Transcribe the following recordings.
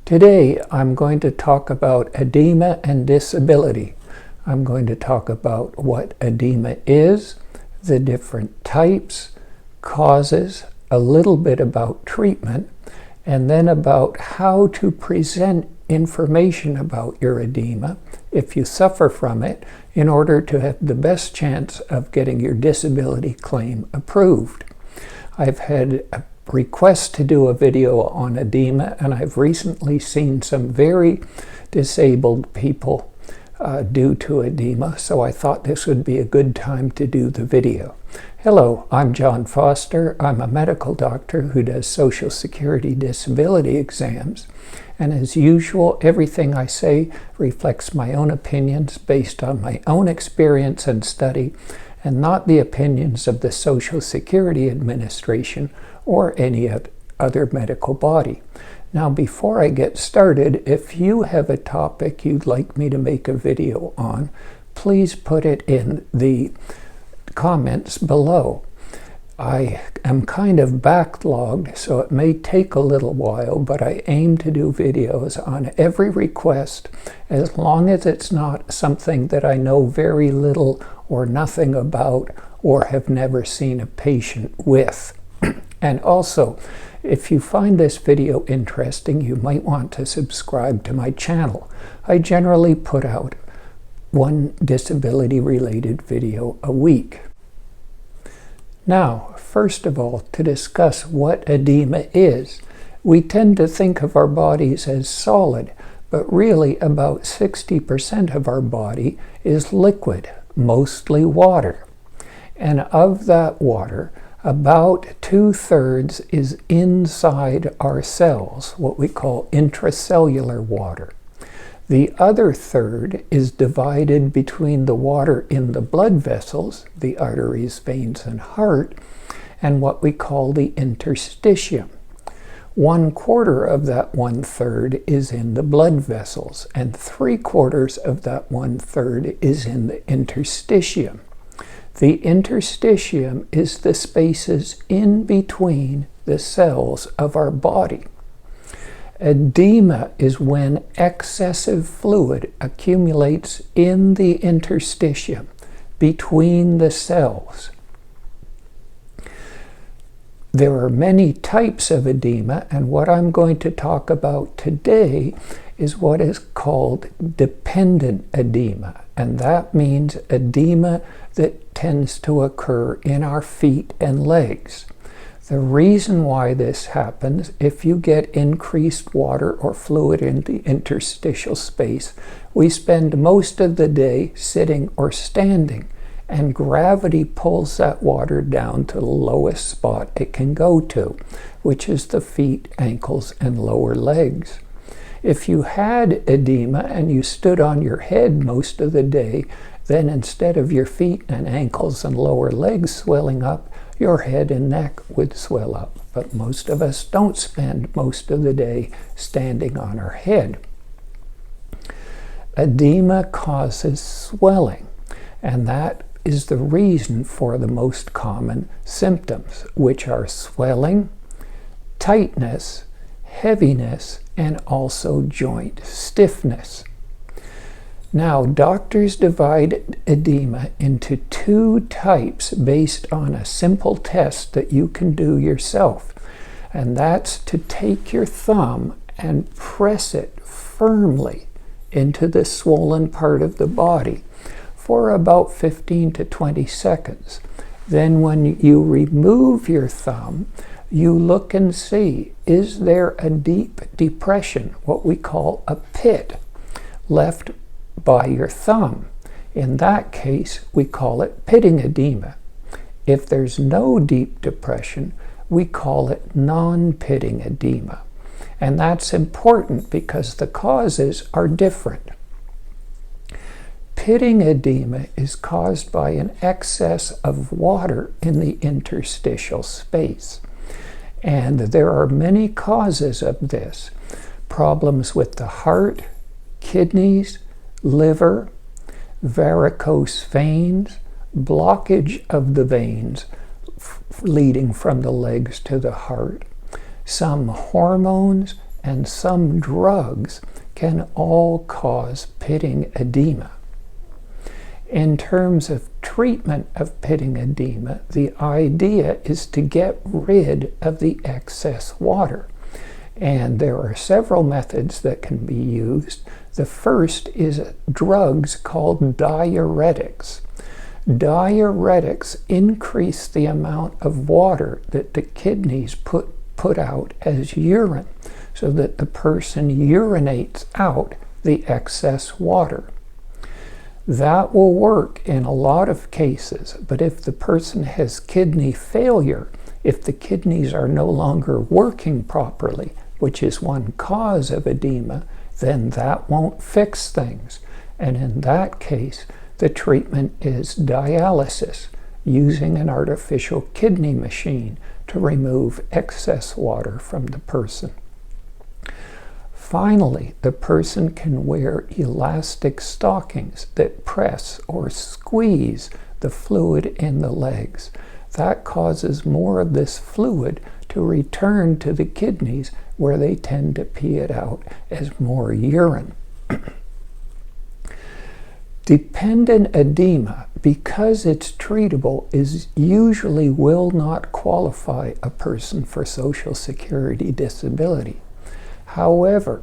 Today I'm going to talk about edema and disability. I'm going to talk about what edema is, the different types, causes, a little bit about treatment, and then about how to present information about your edema if you suffer from it in order to have the best chance of getting your disability claim approved. I've had a request to do a video on edema, and I've recently seen some very disabled people due to edema, so I thought this would be a good time to do the video. Hello, I'm John Foster. I'm a medical doctor who does Social Security disability exams, and as usual, everything I say reflects my own opinions based on my own experience and study, and not the opinions of the Social Security Administration or any other medical body. Now, before I get started, if you have a topic you'd like me to make a video on, please put it in the comments below. I am kind of backlogged, so it may take a little while, but I aim to do videos on every request as long as it's not something that I know very little or nothing about or have never seen a patient with. And also, if you find this video interesting, you might want to subscribe to my channel. I generally put out one disability-related video a week. Now, first of all, to discuss what edema is, we tend to think of our bodies as solid, but really about 60% of our body is liquid, mostly water. And of that water, about 2/3 is inside our cells, what we call intracellular water. The other third is divided between the water in the blood vessels, the arteries, veins, and heart, and what we call the interstitium. 1/4 of that 1/3 is in the blood vessels, and 3/4 of that 1/3 is in the interstitium. The interstitium is the spaces in between the cells of our body. Edema is when excessive fluid accumulates in the interstitium between the cells. There are many types of edema, and what I'm going to talk about today is what is called dependent edema, and that means edema that tends to occur in our feet and legs. The reason why this happens, if you get increased water or fluid in the interstitial space, we spend most of the day sitting or standing, and gravity pulls that water down to the lowest spot it can go to, which is the feet, ankles, and lower legs. If you had edema and you stood on your head most of the day, then instead of your feet and ankles and lower legs swelling up, your head and neck would swell up. But most of us don't spend most of the day standing on our head. Edema causes swelling, and that is the reason for the most common symptoms, which are swelling, tightness, heaviness, and also joint stiffness. Now, doctors divide edema into 2 types based on a simple test that you can do yourself. And that's to take your thumb and press it firmly into the swollen part of the body for about 15 to 20 seconds. Then when you remove your thumb, you look and see, is there a deep depression, what we call a pit, left by your thumb? In that case, we call it pitting edema. If there's no deep depression, we call it non-pitting edema. And that's important because the causes are different. Pitting edema is caused by an excess of water in the interstitial space. And there are many causes of this. Problems with the heart, kidneys, liver, varicose veins, blockage of the veins leading from the legs to the heart, some hormones, and some drugs can all cause pitting edema. In terms of treatment of pitting edema, the idea is to get rid of the excess water. And there are several methods that can be used. The first is drugs called diuretics. Diuretics increase the amount of water that the kidneys put out as urine, so that the person urinates out the excess water. That will work in a lot of cases, but if the person has kidney failure, if the kidneys are no longer working properly, which is one cause of edema, then that won't fix things. And in that case, the treatment is dialysis, using an artificial kidney machine to remove excess water from the person. Finally, the person can wear elastic stockings that press or squeeze the fluid in the legs. That causes more of this fluid to return to the kidneys, where they tend to pee it out as more urine. Dependent edema, because it's treatable, usually will not qualify a person for Social Security disability. However,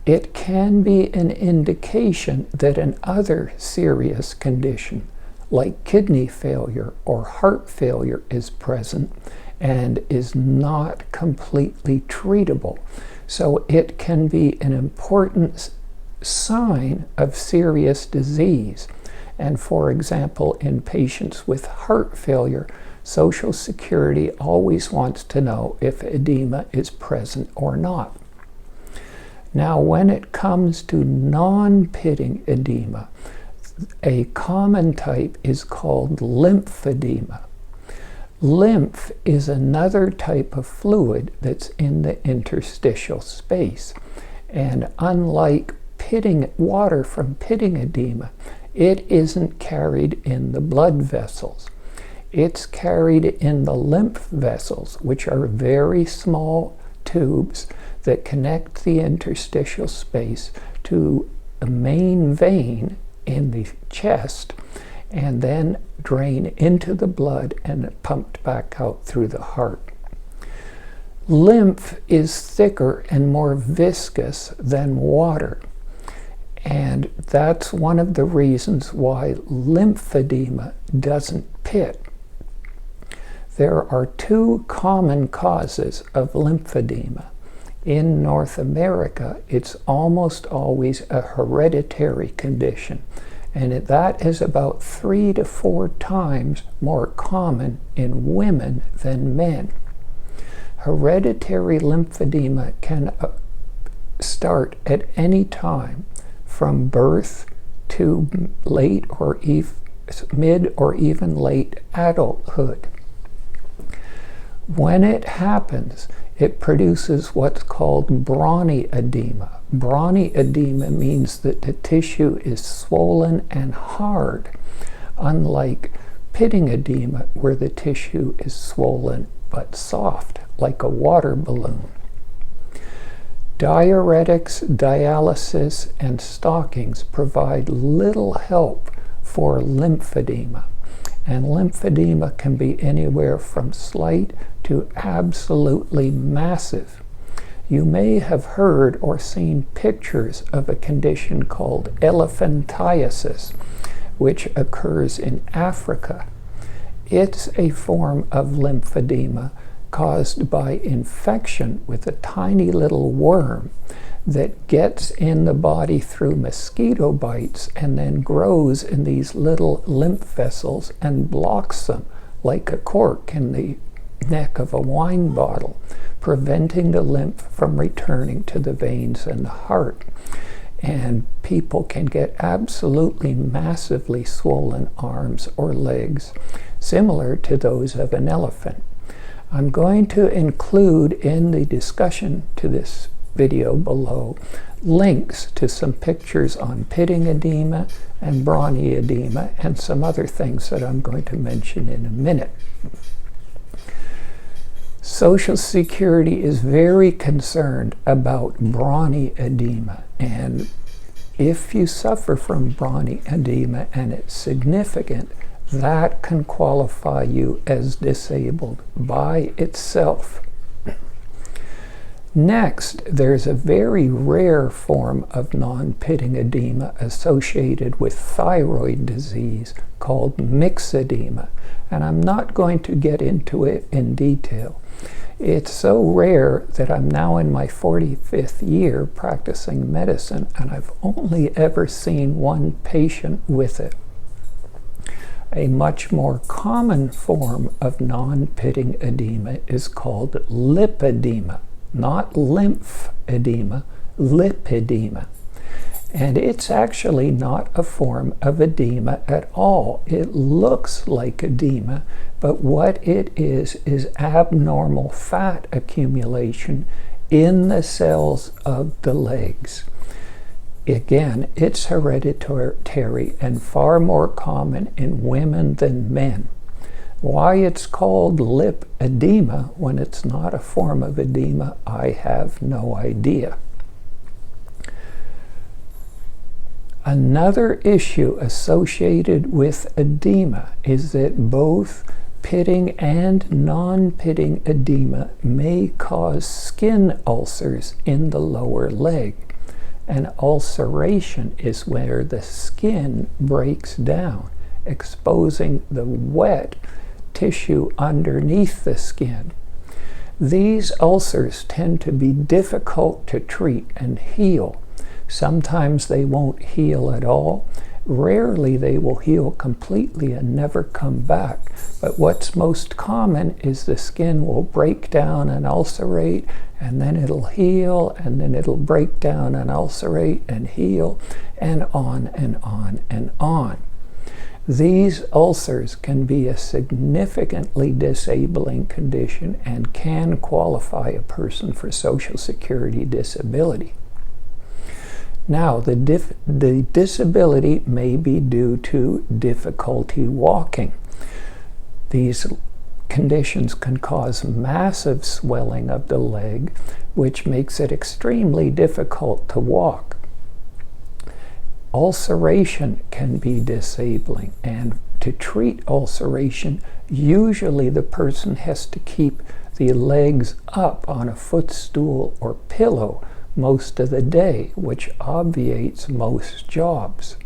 it can be an indication that an other serious condition, like kidney failure or heart failure, is present and is not completely treatable. So it can be an important sign of serious disease. And for example, in patients with heart failure, Social Security always wants to know if edema is present or not. Now, when it comes to non-pitting edema, a common type is called lymphedema. Lymph is another type of fluid that's in the interstitial space. And unlike water from pitting edema, it isn't carried in the blood vessels. It's carried in the lymph vessels, which are very small tubes that connect the interstitial space to a main vein in the chest, and then drain into the blood and pumped back out through the heart. Lymph is thicker and more viscous than water, and that's one of the reasons why lymphedema doesn't pit. There are two common causes of lymphedema. In North America, it's almost always a hereditary condition, and that is about 3 to 4 times more common in women than men. Hereditary lymphedema can start at any time, from birth to late or mid or even late adulthood. When it happens, it produces what's called brawny edema. Brawny edema means that the tissue is swollen and hard, unlike pitting edema, where the tissue is swollen but soft, like a water balloon. Diuretics, dialysis, and stockings provide little help for lymphedema. And lymphedema can be anywhere from slight to absolutely massive. You may have heard or seen pictures of a condition called elephantiasis, which occurs in Africa. It's a form of lymphedema caused by infection with a tiny little worm that gets in the body through mosquito bites and then grows in these little lymph vessels and blocks them like a cork in the neck of a wine bottle, preventing the lymph from returning to the veins and the heart. And people can get absolutely massively swollen arms or legs, similar to those of an elephant. I'm going to include in the discussion to this video below links to some pictures on pitting edema and brawny edema and some other things that I'm going to mention in a minute. Social Security is very concerned about brawny edema, and if you suffer from brawny edema and it's significant, that can qualify you as disabled by itself. Next, there's a very rare form of non-pitting edema associated with thyroid disease called myxedema, and I'm not going to get into it in detail. It's so rare that I'm now in my 45th year practicing medicine, and I've only ever seen one patient with it. A much more common form of non-pitting edema is called lipedema, not lymphedema, lipedema. And it's actually not a form of edema at all. It looks like edema, but what it is abnormal fat accumulation in the cells of the legs. Again, it's hereditary and far more common in women than men. Why it's called lipedema when it's not a form of edema, I have no idea. Another issue associated with edema is that both pitting and non-pitting edema may cause skin ulcers in the lower leg. An ulceration is where the skin breaks down, exposing the wet tissue underneath the skin. These ulcers tend to be difficult to treat and heal. Sometimes they won't heal at all. Rarely they will heal completely and never come back. But what's most common is the skin will break down and ulcerate, and then it'll heal, and then it'll break down and ulcerate and heal, and on and on and on. These ulcers can be a significantly disabling condition and can qualify a person for Social Security disability. Now, the disability may be due to difficulty walking. These conditions can cause massive swelling of the leg, which makes it extremely difficult to walk. Ulceration can be disabling, and to treat ulceration, usually the person has to keep the legs up on a footstool or pillow most of the day, which obviates most jobs.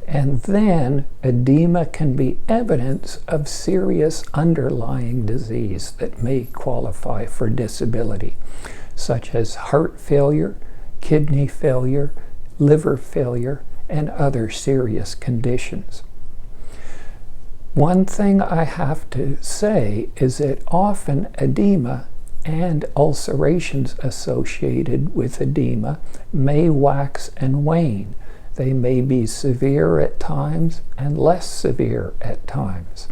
And then edema can be evidence of serious underlying disease that may qualify for disability, such as heart failure, kidney failure, liver failure, and other serious conditions. One thing I have to say is that often edema and ulcerations associated with edema may wax and wane. They may be severe at times and less severe at times.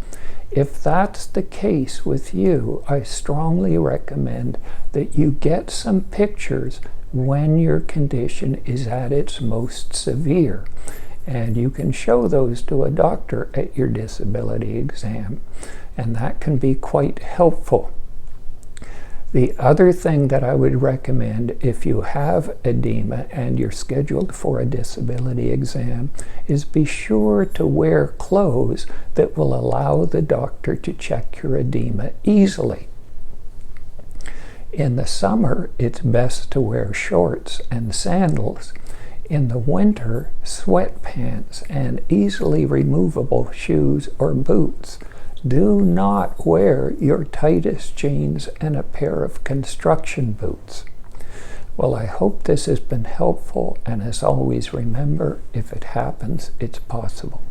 If that's the case with you, I strongly recommend that you get some pictures when your condition is at its most severe. And you can show those to a doctor at your disability exam, and that can be quite helpful. The other thing that I would recommend if you have edema and you're scheduled for a disability exam is be sure to wear clothes that will allow the doctor to check your edema easily. In the summer, it's best to wear shorts and sandals. In the winter, sweatpants and easily removable shoes or boots. Do not wear your tightest jeans and a pair of construction boots. Well, I hope this has been helpful, and as always, remember, if it happens, it's possible.